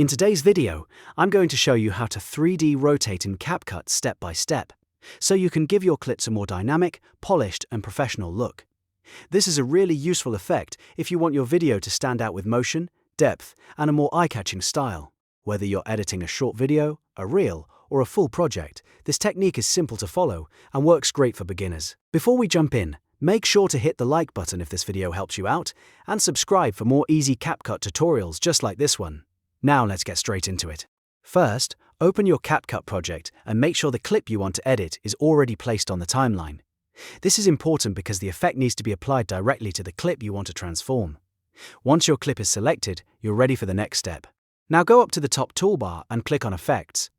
In today's video, I'm going to show you how to 3D rotate in CapCut step by step, so you can give your clips a more dynamic, polished, and professional look. This is a really useful effect if you want your video to stand out with motion, depth, and a more eye-catching style. Whether you're editing a short video, a reel, or a full project, this technique is simple to follow and works great for beginners. Before we jump in, make sure to hit the like button if this video helps you out, and subscribe for more easy CapCut tutorials just like this one. Now let's get straight into it. First, open your CapCut project and make sure the clip you want to edit is already placed on the timeline. This is important because the effect needs to be applied directly to the clip you want to transform. Once your clip is selected, you're ready for the next step. Now go up to the top toolbar and click on Effects.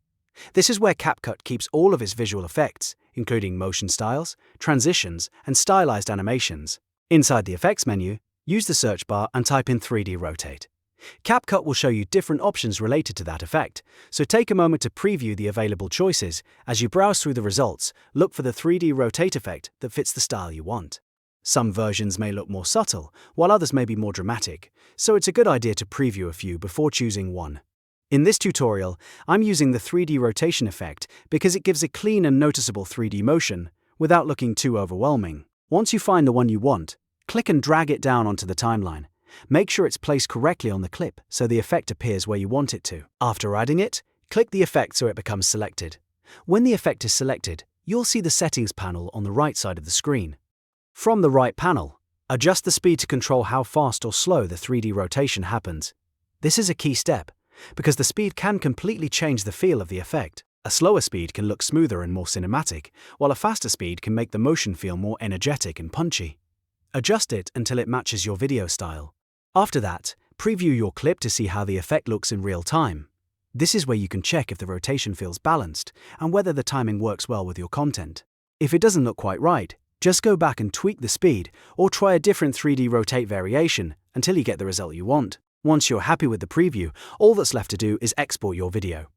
This is where CapCut keeps all of its visual effects, including motion styles, transitions, and stylized animations. Inside the Effects menu, use the search bar and type in 3D Rotate. CapCut will show you different options related to that effect, so take a moment to preview the available choices. As you browse through the results, look for the 3D Rotate effect that fits the style you want. Some versions may look more subtle, while others may be more dramatic, so it's a good idea to preview a few before choosing one. In this tutorial, I'm using the 3D rotation effect because it gives a clean and noticeable 3D motion without looking too overwhelming. Once you find the one you want, click and drag it down onto the timeline. Make sure it's placed correctly on the clip so the effect appears where you want it to. After adding it, click the effect so it becomes selected. When the effect is selected, you'll see the settings panel on the right side of the screen. From the right panel, adjust the speed to control how fast or slow the 3D rotation happens. This is a key step, because the speed can completely change the feel of the effect. A slower speed can look smoother and more cinematic, while a faster speed can make the motion feel more energetic and punchy. Adjust it until it matches your video style. After that, preview your clip to see how the effect looks in real time. This is where you can check if the rotation feels balanced and whether the timing works well with your content. If it doesn't look quite right, just go back and tweak the speed or try a different 3D rotate variation until you get the result you want. Once you're happy with the preview, all that's left to do is export your video.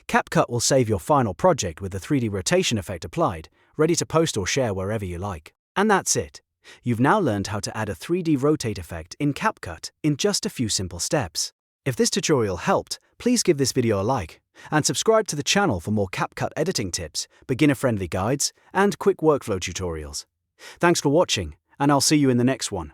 CapCut will save your final project with the 3D rotation effect applied, ready to post or share wherever you like. And that's it. You've now learned how to add a 3D rotate effect in CapCut in just a few simple steps. If this tutorial helped, please give this video a like and subscribe to the channel for more CapCut editing tips, beginner-friendly guides, and quick workflow tutorials. Thanks for watching, and I'll see you in the next one.